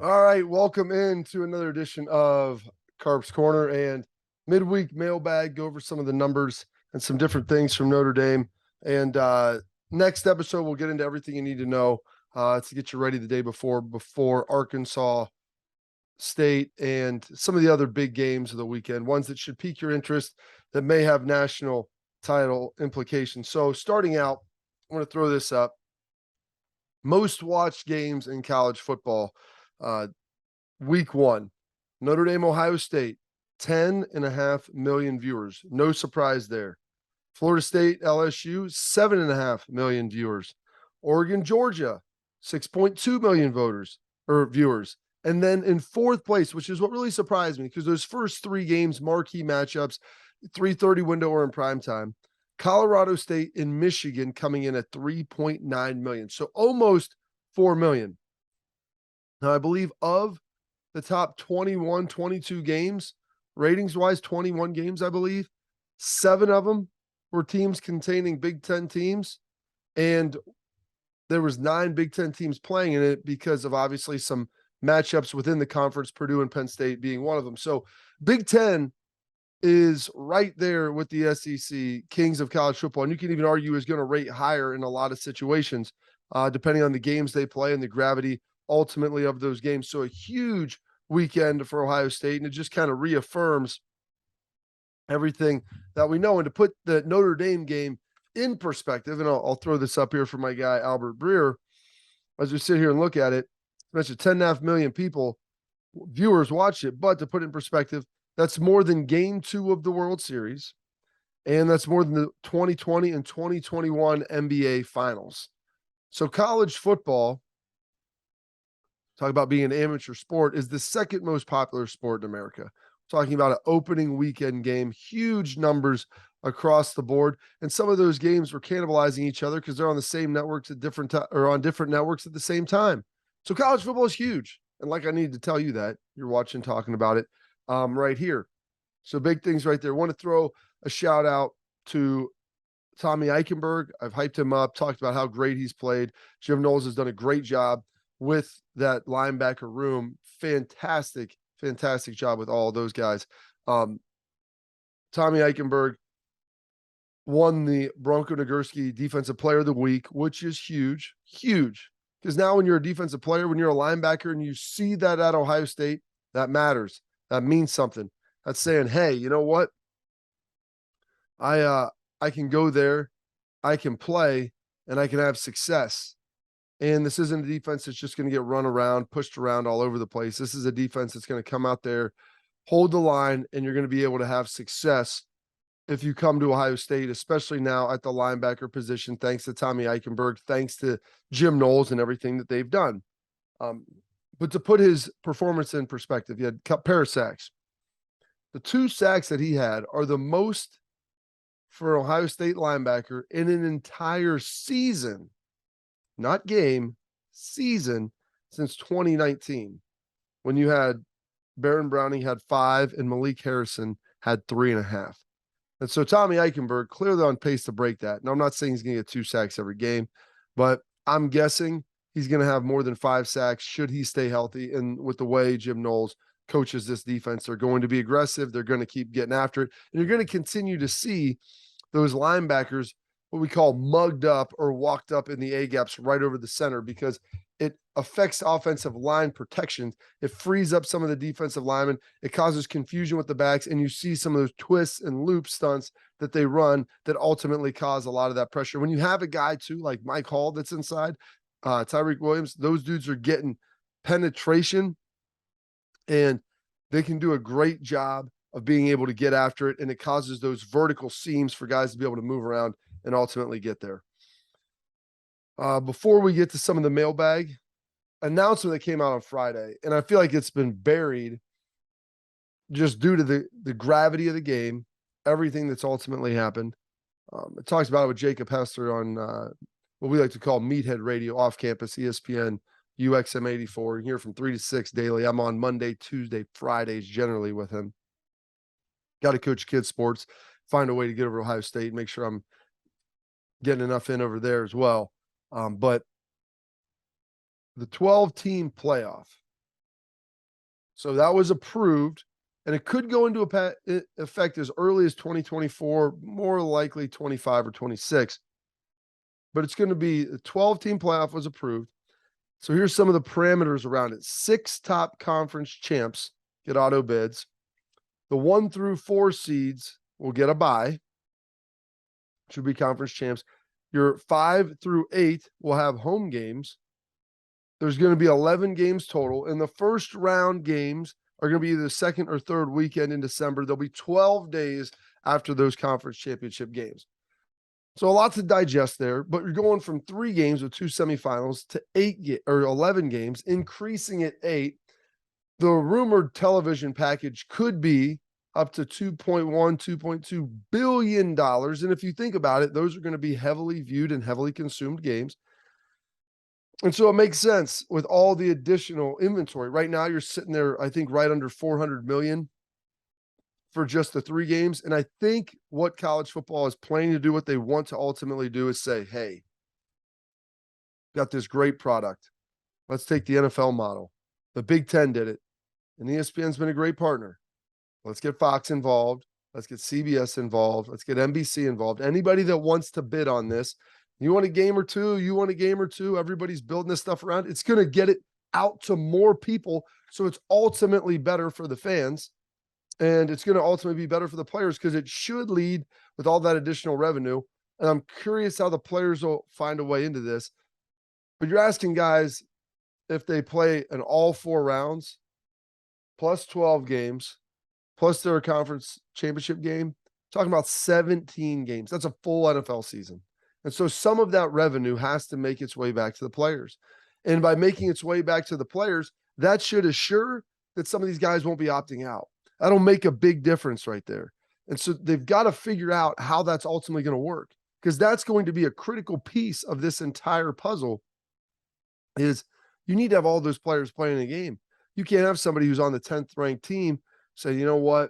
All right, welcome into another edition of Carps Corner and midweek mailbag. Go over some of the numbers and some different things from Notre Dame. And next episode, we'll get into everything you need to know to get you ready the day before Arkansas State and some of the other big games of the weekend, ones that should pique your interest that may have national title implications. So starting out, I want to throw this up. Most watched games in college football. Week one, Notre Dame, Ohio State, 10.5 million viewers. No surprise there. Florida State, LSU, 7.5 million viewers. Oregon, Georgia, 6.2 million viewers. And then in fourth place, which is what really surprised me, because those first three games, marquee matchups, 3:30 window or in prime time. Colorado State and Michigan coming in at 3.9 million. So almost 4 million. Now, I believe of the top 21, 22 games, ratings wise, 21 games, I believe, 7 of them were teams containing Big Ten teams. And there was 9 Big Ten teams playing in it because of obviously some matchups within the conference, Purdue and Penn State being one of them. So Big Ten is right there with the SEC, kings of college football. And you can even argue is going to rate higher in a lot of situations, depending on the games they play and the gravity ultimately of those games. So a huge weekend for Ohio State, and it just kind of reaffirms everything that we know. And to put the Notre Dame game in perspective, and I'll throw this up here for my guy Albert Breer, as we sit here and look at it, I mentioned 10.5 million viewers watch it, but to put it in perspective, that's more than game 2 of the World Series, and that's more than the 2020 and 2021 NBA Finals. So college football, talk about being an amateur sport, is the second most popular sport in America. Talking about an opening weekend game, huge numbers across the board, and some of those games were cannibalizing each other because they're on the same networks at different or on different networks at the same time. So college football is huge, and like I need to tell you that you're watching, talking about it right here. So big things right there. Want to throw a shout out to Tommy Eichenberg. I've hyped him up, talked about how great he's played. Jim Knowles has done a great job with that linebacker room. Fantastic job with all those guys. Tommy Eichenberg won the Bronco Nagurski Defensive Player of the Week, which is huge. Because now when you're a defensive player, when you're a linebacker and you see that at Ohio State, that matters. That means something. That's saying, hey, you know what? I can go there, I can play, and I can have success. And this isn't a defense that's just going to get run around, pushed around all over the place. This is a defense that's going to come out there, hold the line, and you're going to be able to have success if you come to Ohio State, especially now at the linebacker position, thanks to Tommy Eichenberg, thanks to Jim Knowles and everything that they've done. But to put his performance in perspective, he had a pair of sacks. The 2 sacks that he had are the most for an Ohio State linebacker in an entire season, not game, season, since 2019, when you had Baron Browning had 5 and Malik Harrison had 3.5. And so Tommy Eichenberg clearly on pace to break that. Now, I'm not saying he's going to get 2 sacks every game, but I'm guessing he's going to have more than 5 sacks should he stay healthy. And with the way Jim Knowles coaches this defense, they're going to be aggressive. They're going to keep getting after it. And you're going to continue to see those linebackers, what we call mugged up or walked up in the A-gaps right over the center, because it affects offensive line protection. It frees up some of the defensive linemen. It causes confusion with the backs, and you see some of those twists and loop stunts that they run that ultimately cause a lot of that pressure. When you have a guy, too, like Mike Hall that's inside, Tyreek Williams, those dudes are getting penetration, and they can do a great job of being able to get after it, and it causes those vertical seams for guys to be able to move around and ultimately get there. Before we get to some of the mailbag announcement that came out on Friday, and I feel like it's been buried just due to the gravity of the game, everything that's ultimately happened. It talks about it with Jacob Hester on what we like to call Meathead Radio, off campus, ESPN, UXM 84, here from 3 to 6 daily. I'm on Monday, Tuesday, Fridays generally with him. Got to coach kids sports, find a way to get over to Ohio State, make sure I'm getting enough in over there as well. But the 12-team playoff So that was approved, and it could go into effect as early as 2024, more likely 25 or 26. But it's going to be a 12-team playoff was approved. So here's some of the parameters around it. 6 top conference champs get auto bids. The 1 through 4 seeds will get a bye. Should be conference champs. Your 5 through 8 will have home games. There's going to be 11 games total, and the first round games are going to be the second or third weekend in December. There'll be 12 days after those conference championship games. So a lot to digest there, but you're going from 3 games with 2 semifinals to 11 games, increasing at 8. The rumored television package could be up to $2.1, $2.2 billion. And if you think about it, those are going to be heavily viewed and heavily consumed games. And so it makes sense with all the additional inventory. Right now, you're sitting there, I think, right under 400 million for just the 3 games. And I think what college football is planning to do, what they want to ultimately do is say, hey, got this great product. Let's take the NFL model. The Big Ten did it, and ESPN's been a great partner. Let's get Fox involved. Let's get CBS involved. Let's get NBC involved. Anybody that wants to bid on this, you want a game or two, everybody's building this stuff around. It's going to get it out to more people. So it's ultimately better for the fans. And it's going to ultimately be better for the players because it should lead with all that additional revenue. And I'm curious how the players will find a way into this. But you're asking guys if they play in all 4 rounds, plus 12 games, plus their conference championship game, talking about 17 games. That's a full NFL season. And so some of that revenue has to make its way back to the players. And by making its way back to the players, that should assure that some of these guys won't be opting out. That'll make a big difference right there. And so they've got to figure out how that's ultimately going to work, because that's going to be a critical piece of this entire puzzle. Is you need to have all those players playing a game. You can't have somebody who's on the 10th ranked team say, you know what,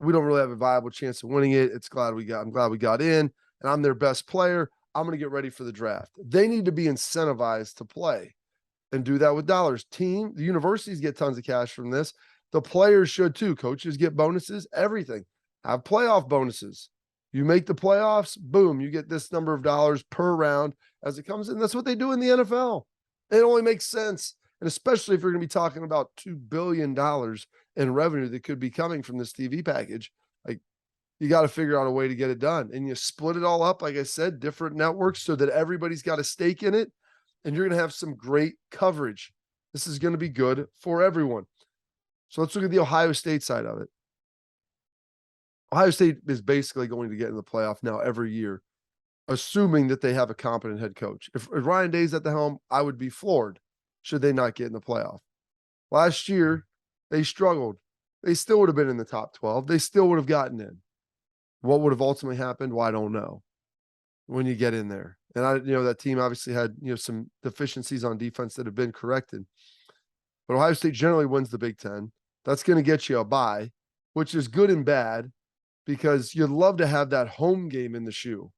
we don't really have a viable chance of winning it. I'm glad we got in, and I'm their best player. I'm going to get ready for the draft. They need to be incentivized to play and do that with dollars. The universities get tons of cash from this. The players should too. Coaches get bonuses, everything. Have playoff bonuses. You make the playoffs, boom, you get this number of dollars per round as it comes in. That's what they do in the NFL. It only makes sense. And especially if you're going to be talking about $2 billion in revenue that could be coming from this TV package, like, you got to figure out a way to get it done. And you split it all up, like I said, different networks so that everybody's got a stake in it. And you're going to have some great coverage. This is going to be good for everyone. So let's look at the Ohio State side of it. Ohio State is basically going to get in the playoff now every year, assuming that they have a competent head coach. If Ryan Day's at the helm, I would be floored should they not get in the playoff. Last year, they struggled. They still would have been in the top 12. They still would have gotten in. What would have ultimately happened? Well, I don't know when you get in there. And that team obviously had, some deficiencies on defense that have been corrected. But Ohio State generally wins the Big Ten. That's going to get you a bye, which is good and bad because you'd love to have that home game in the shoe.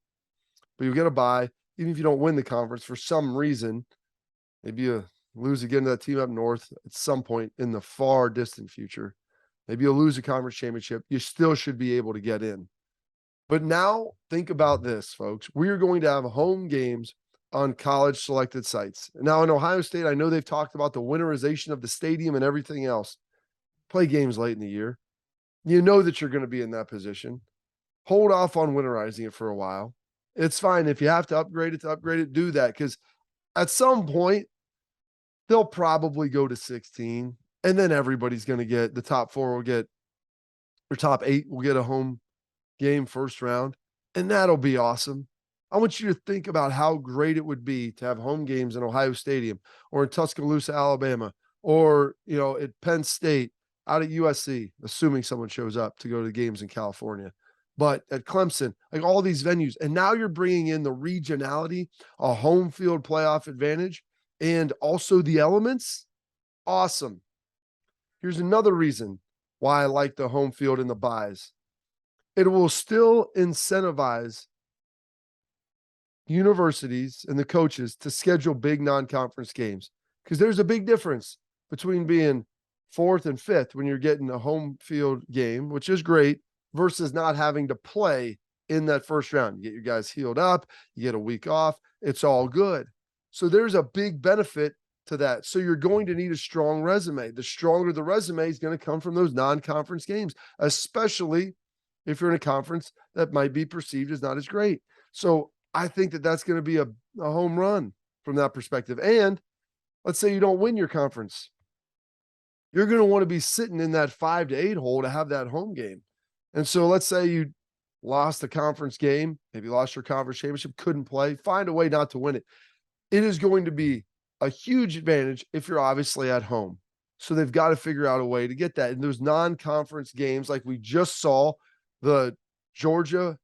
But you'll get a bye, even if you don't win the conference for some reason. Maybe you lose again to that team up north at some point in the far distant future. Maybe you'll lose a conference championship. You still should be able to get in. But now think about this, folks. We are going to have home games on college selected sites. Now in Ohio State, I know they've talked about the winterization of the stadium and everything else. Play games late in the year. You know that you're going to be in that position. Hold off on winterizing it for a while. It's fine. If you have to upgrade it, do that. Because at some point, they'll probably go to 16. And then everybody's going to get, the top 4 will get, or top 8 will get a home game first round. And that'll be awesome. I want you to think about how great it would be to have home games in Ohio Stadium or in Tuscaloosa, Alabama, or, at Penn State, out at USC, assuming someone shows up to go to the games in California, but at Clemson, like all these venues. And now you're bringing in the regionality, a home field playoff advantage, and also the elements. Awesome. Here's another reason why I like the home field and the buys. It will still incentivize universities and the coaches to schedule big non-conference games, because there's a big difference between being 4th and 5th when you're getting a home field game, which is great, versus not having to play in that first round. You get your guys healed up, you get a week off, it's all good. So there's a big benefit to that. So you're going to need a strong resume. The stronger the resume is going to come from those non-conference games, especially if you're in a conference that might be perceived as not as great. So I think that that's going to be a home run from that perspective. And let's say you don't win your conference. You're going to want to be sitting in that 5 to 8 hole to have that home game. And so let's say you lost a conference game, maybe lost your conference championship, couldn't play, find a way not to win it. It is going to be a huge advantage if you're obviously at home. So they've got to figure out a way to get that. In those non-conference games, like we just saw, the Georgia,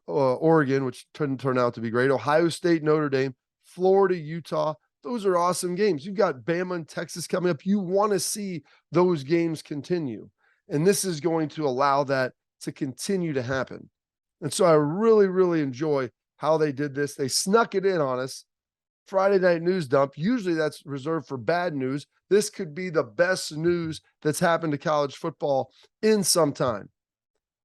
Oregon, which didn't turn out to be great, Ohio State, Notre Dame, Florida, Utah, those are awesome games. You've got Bama and Texas coming up. You want to see those games continue. And this is going to allow that to continue to happen. And so I really, really enjoy how they did this. They snuck it in on us. Friday night news dump. Usually that's reserved for bad news. This could be the best news that's happened to college football in some time.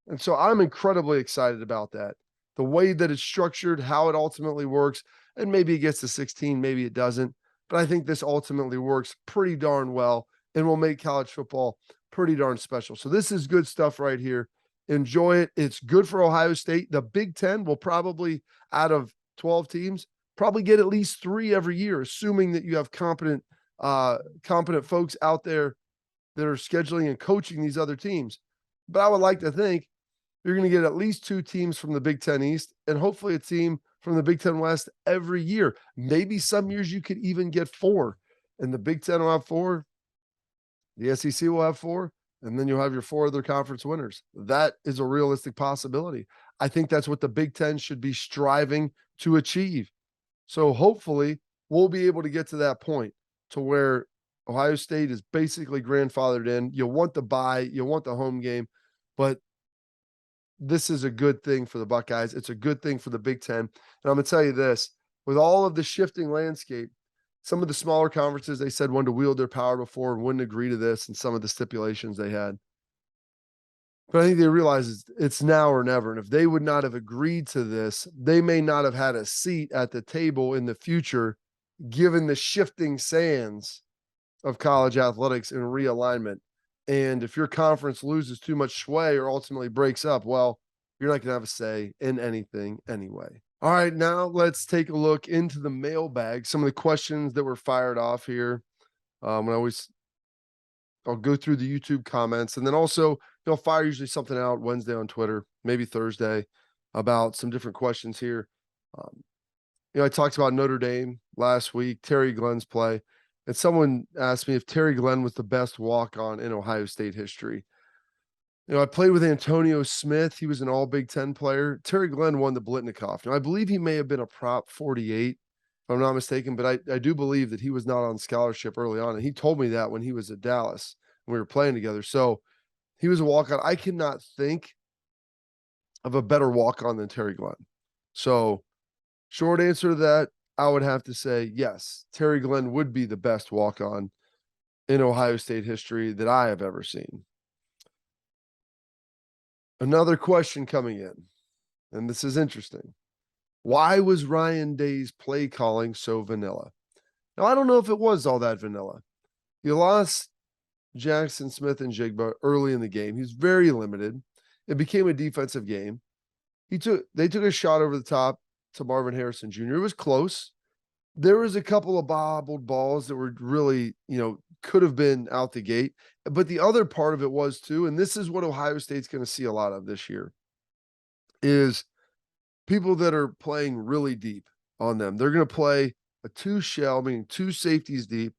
And so I'm incredibly excited about that. The way that it's structured, how it ultimately works, and maybe it gets to 16, maybe it doesn't. But I think this ultimately works pretty darn well and will make college football pretty darn special. So this is good stuff right here. Enjoy it. It's good for Ohio State. The Big Ten will probably, out of 12 teams, probably get at least 3 every year, assuming that you have competent folks out there that are scheduling and coaching these other teams. But I would like to think you're going to get at least 2 teams from the Big Ten East and hopefully a team from the Big Ten West every year. Maybe some years you could even get 4, and the Big Ten will have 4. The SEC will have 4, and then you'll have your 4 other conference winners. That is a realistic possibility. I think that's what the Big Ten should be striving to achieve. So hopefully we'll be able to get to that point to where Ohio State is basically grandfathered in. You want the bye, you want the home game, but this is a good thing for the Buckeyes. It's a good thing for the Big Ten. And I'm going to tell you this, with all of the shifting landscape, some of the smaller conferences, they said wanted to wield their power before and wouldn't agree to this and some of the stipulations they had. But I think they realize it's now or never. And if they would not have agreed to this, they may not have had a seat at the table in the future, given the shifting sands of college athletics and realignment. And if your conference loses too much sway or ultimately breaks up, well, you're not going to have a say in anything anyway. All right, now let's take a look into the mailbag. Some of the questions that were fired off here. I'll go through the YouTube comments, and then also fire usually something out Wednesday on Twitter, maybe Thursday, about some different questions here. I talked about Notre Dame last week, Terry Glenn's play, and someone asked me if Terry Glenn was the best walk-on in Ohio State history. I played with Antonio Smith. He was an all Big Ten player. Terry Glenn won the Blitnikoff. Now, I believe he may have been a prop 48, if I'm not mistaken, but I do believe that he was not on scholarship early on. And he told me that when he was at Dallas and we were playing together. So he was a walk-on. I cannot think of a better walk-on than Terry Glenn. So short answer to that, I would have to say, yes, Terry Glenn would be the best walk-on in Ohio State history that I have ever seen. Another question coming in, and this is interesting. Why was Ryan Day's play calling so vanilla? Now, I don't know if it was all that vanilla. You lost Jackson Smith and Jigba early in the game. He's very limited. It became a defensive game. They took a shot over the top to Marvin Harrison Jr. It was close. There was a couple of bobbled balls that were really, could have been out the gate. But the other part of it was too, and this is what Ohio State's going to see a lot of this year, is people that are playing really deep on them. They're going to play a 2 shell, meaning 2 safeties deep,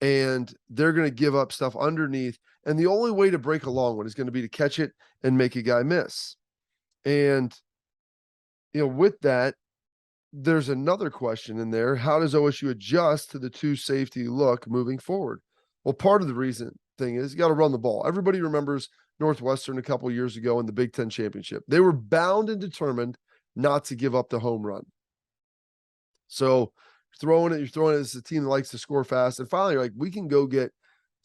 and they're going to give up stuff underneath. And the only way to break a long one is going to be to catch it and make a guy miss. And, with that, there's another question in there. How does OSU adjust to the 2 safety look moving forward? Well, part of the thing is you got to run the ball. Everybody remembers Northwestern a couple of years ago in the Big Ten championship. They were bound and determined not to give up the home run. So you're throwing it as a team that likes to score fast. And finally, you're like, we can go get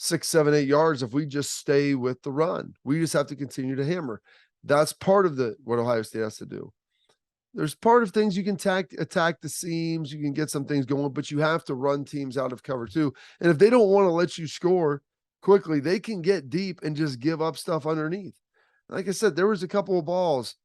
6, 7, 8 yards if we just stay with the run. We just have to continue to hammer. That's part of what Ohio State has to do. There's part of things you can attack the seams, you can get some things going, but you have to run teams out of cover too. And if they don't want to let you score quickly, they can get deep and just give up stuff underneath. Like I said, there was a couple of balls.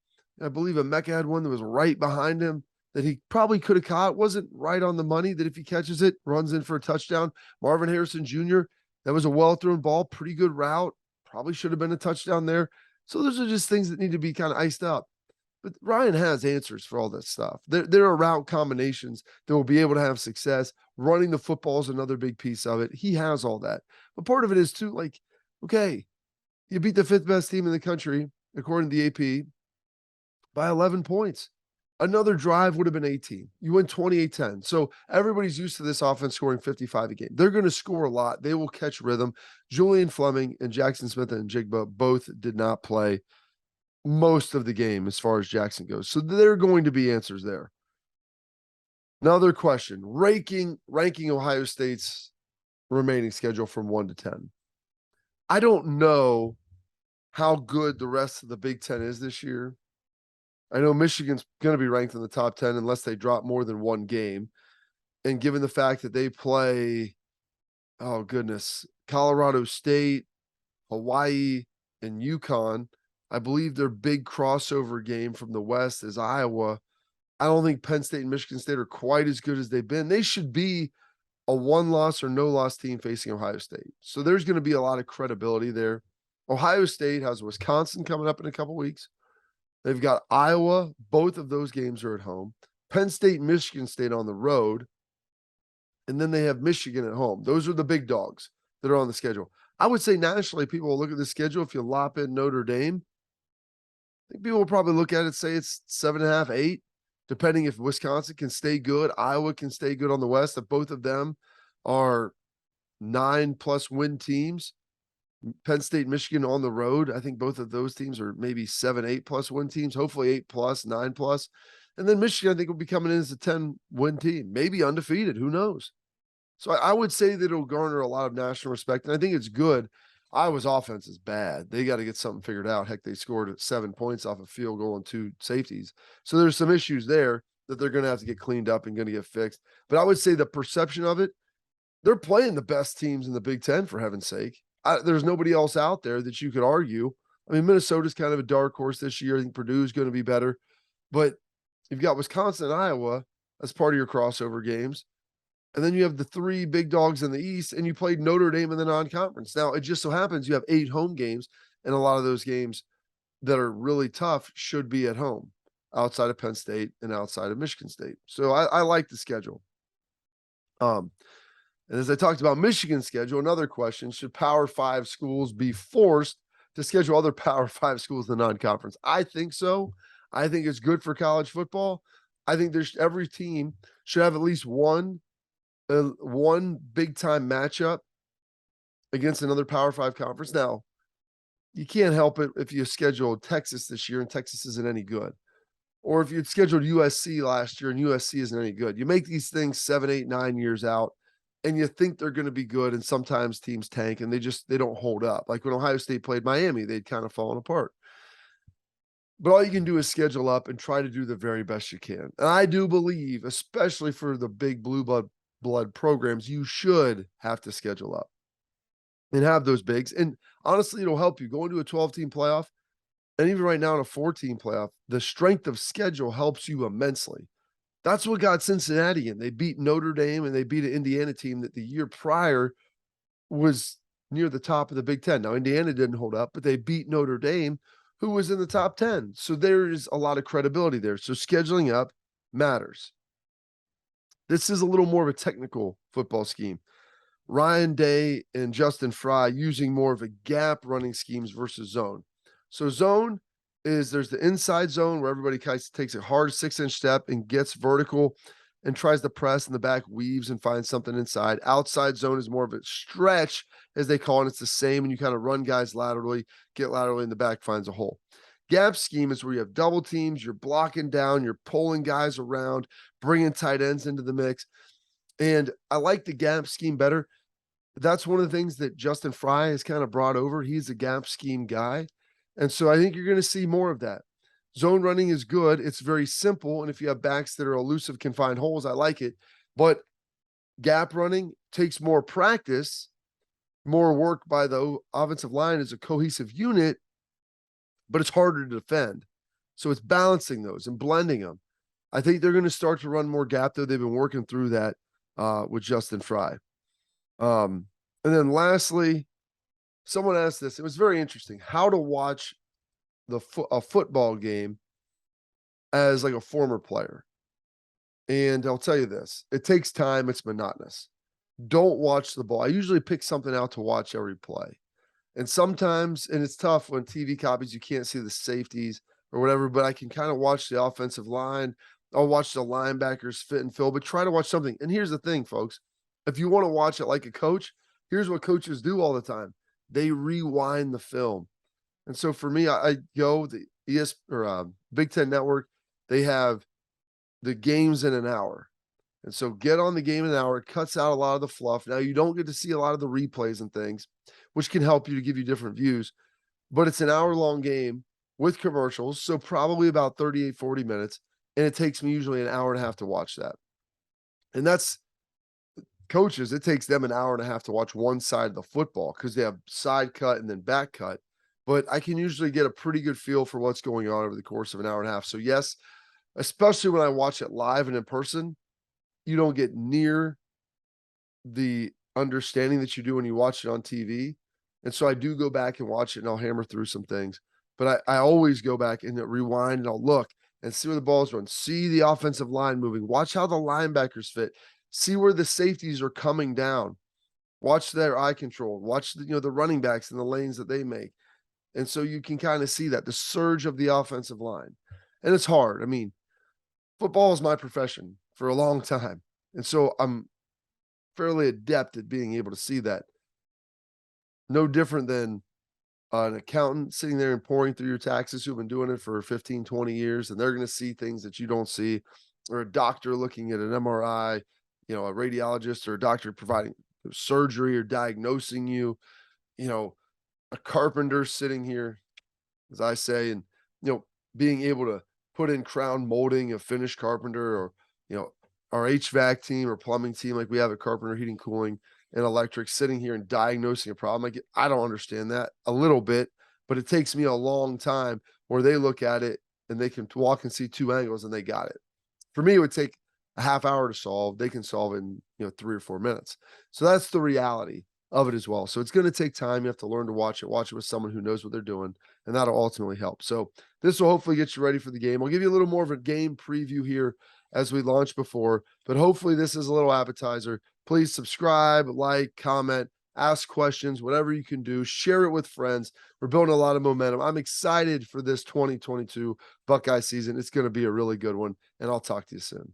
I believe Emeka had one that was right behind him that he probably could have caught. Wasn't right on the money that if he catches it, runs in for a touchdown. Marvin Harrison Jr., that was a well-thrown ball, pretty good route. Probably should have been a touchdown there. So those are just things that need to be kind of iced up. But Ryan has answers for all that stuff. There are route combinations that will be able to have success. Running the football is another big piece of it. He has all that. But part of it is too, like, okay, you beat the 5th best team in the country, according to the AP, by 11 points. Another drive would have been 18. You win 28-10. So everybody's used to this offense scoring 55 a game. They're going to score a lot. They will catch rhythm. Julian Fleming and Jackson Smith and Jigba both did not play most of the game as far as Jackson goes. So there are going to be answers there. Another question, ranking Ohio State's remaining schedule from 1 to 10. I don't know how good the rest of the Big Ten is this year. I know Michigan's going to be ranked in the top 10 unless they drop more than one game. And given the fact that they play, oh goodness, Colorado State, Hawaii, and UConn, I believe their big crossover game from the West is Iowa. I don't think Penn State and Michigan State are quite as good as they've been. They should be a one-loss or no-loss team facing Ohio State. So there's going to be a lot of credibility there. Ohio State has Wisconsin coming up in a couple weeks. They've got Iowa. Both of those games are at home. Penn State and Michigan State on the road. And then they have Michigan at home. Those are the big dogs that are on the schedule. I would say nationally, people will look at the schedule. If you lop in Notre Dame, I think people will probably look at it, say it's 7.5, 8, depending if Wisconsin can stay good. Iowa can stay good on the West. If both of them are 9+ win teams. Penn State, Michigan on the road. I think both of those teams are maybe 7, 8+ win teams, hopefully 8+, 9+. And then Michigan, I think, will be coming in as a 10-win team, maybe undefeated. Who knows? So I would say that it'll garner a lot of national respect. And I think it's good. Iowa's offense is bad. They got to get something figured out. Heck, they scored 7 points off a field goal and 2 safeties. So there's some issues there that they're going to have to get cleaned up and going to get fixed. But I would say the perception of it, they're playing the best teams in the Big Ten, for heaven's sake. There's nobody else out there that you could argue. I mean, Minnesota's kind of a dark horse this year. I think Purdue's going to be better. But you've got Wisconsin and Iowa as part of your crossover games. And then you have the 3 big dogs in the East, and you played Notre Dame in the non-conference. Now, it just so happens you have 8 home games, and a lot of those games that are really tough should be at home, outside of Penn State and outside of Michigan State. So I like the schedule. And as I talked about Michigan's schedule, another question, should Power 5 schools be forced to schedule other Power 5 schools in the non-conference? I think so. I think it's good for college football. I think every team should have at least one big time matchup against another Power 5 conference. Now, you can't help it if you scheduled Texas this year and Texas isn't any good. Or if you'd scheduled USC last year and USC isn't any good. You make these things 7, 8, 9 years out and you think they're going to be good, and sometimes teams tank and they don't hold up. Like when Ohio State played Miami, they'd kind of fallen apart. But all you can do is schedule up and try to do the very best you can. And I do believe, especially for the big blue blood programs, you should have to schedule up and have those bigs. And honestly, it'll help you go into a 12-team playoff. And even right now in a 4-team playoff, the strength of schedule helps you immensely. That's what got Cincinnati in. They beat Notre Dame and they beat an Indiana team that the year prior was near the top of the Big Ten. Now, Indiana didn't hold up, but they beat Notre Dame, who was in the top 10. So there is a lot of credibility there. So scheduling up matters. This is a little more of a technical football scheme. Ryan Day and Justin Fry using more of a gap running schemes versus zone. So zone is there's the inside zone where everybody takes a hard 6-inch step and gets vertical and tries to press, and the back weaves and finds something inside. Outside zone is more of a stretch, as they call it. It's the same, and you kind of run guys laterally, get laterally, and the back finds a hole. Gap scheme is where you have double teams, you're blocking down, you're pulling guys around, bringing tight ends into the mix. And I like the gap scheme better. that's one of the things that Justin Fry has kind of brought over. He's a gap scheme guy. And so I think you're going to see more of that. Zone running is good. It's very simple. And if you have backs that are elusive, can find holes, I like it. But gap running takes more practice, more work by the offensive line as a cohesive unit, but it's harder to defend. So it's balancing those and blending them. I think they're going to start to run more gap, though. They've been working through that with Justin Fry. And then lastly, someone asked this. It was very interesting how to watch a football game as like a former player. And I'll tell you this, it takes time. It's monotonous. Don't watch the ball. I usually pick something out to watch every play. And sometimes, and it's tough when TV copies, you can't see the safeties or whatever, but I can kind of watch the offensive line. I'll watch the linebackers fit and fill, but try to watch something. And here's the thing, folks. If you want to watch it like a coach, here's what coaches do all the time. They rewind the film. And so for me, I go the Big Ten Network. They have the games in an hour. And so get on the game in an hour. It cuts out a lot of the fluff. Now you don't get to see a lot of the replays and things, which can help you to give you different views. But it's an hour-long game with commercials, so probably about 38, 40 minutes. And it takes me usually an hour and a half to watch that. And that's coaches, it takes them an hour and a half to watch one side of the football because they have side cut and then back cut. But I can usually get a pretty good feel for what's going on over the course of an hour and a half. So yes, especially when I watch it live and in person, you don't get near the understanding that you do when you watch it on TV. And so I do go back and watch it and I'll hammer through some things. But I always go back and rewind and I'll look and see where the ball's run, see the offensive line moving, watch how the linebackers fit, see where the safeties are coming down, watch their eye control, watch the running backs and the lanes that they make. And so you can kind of see that the surge of the offensive line. And it's hard. I mean, football is my profession for a long time. And so I'm fairly adept at being able to see that. No different than an accountant sitting there and pouring through your taxes who've been doing it for 15, 20 years, and they're going to see things that you don't see, or a doctor looking at an MRI, a radiologist or a doctor providing surgery or diagnosing you, a carpenter sitting here, as I say, and, being able to put in crown molding, a finished carpenter, or, our HVAC team or plumbing team, like we have a Carpenter Heating, Cooling, and Electric, sitting here and diagnosing a problem. I don't understand that a little bit, but it takes me a long time where they look at it and they can walk and see two angles and they got it. For me, it would take a half hour to solve. They can solve in 3 or 4 minutes. So that's the reality of it as well. So it's going to take time. You have to learn to watch it with someone who knows what they're doing, and that'll ultimately help. So this will hopefully get you ready for the game. I'll give you a little more of a game preview here as we launch before, but hopefully this is a little appetizer. Please subscribe, like, comment, ask questions, whatever you can do, share it with friends. We're building a lot of momentum. I'm excited for this 2022 Buckeye season. It's going to be a really good one, and I'll talk to you soon.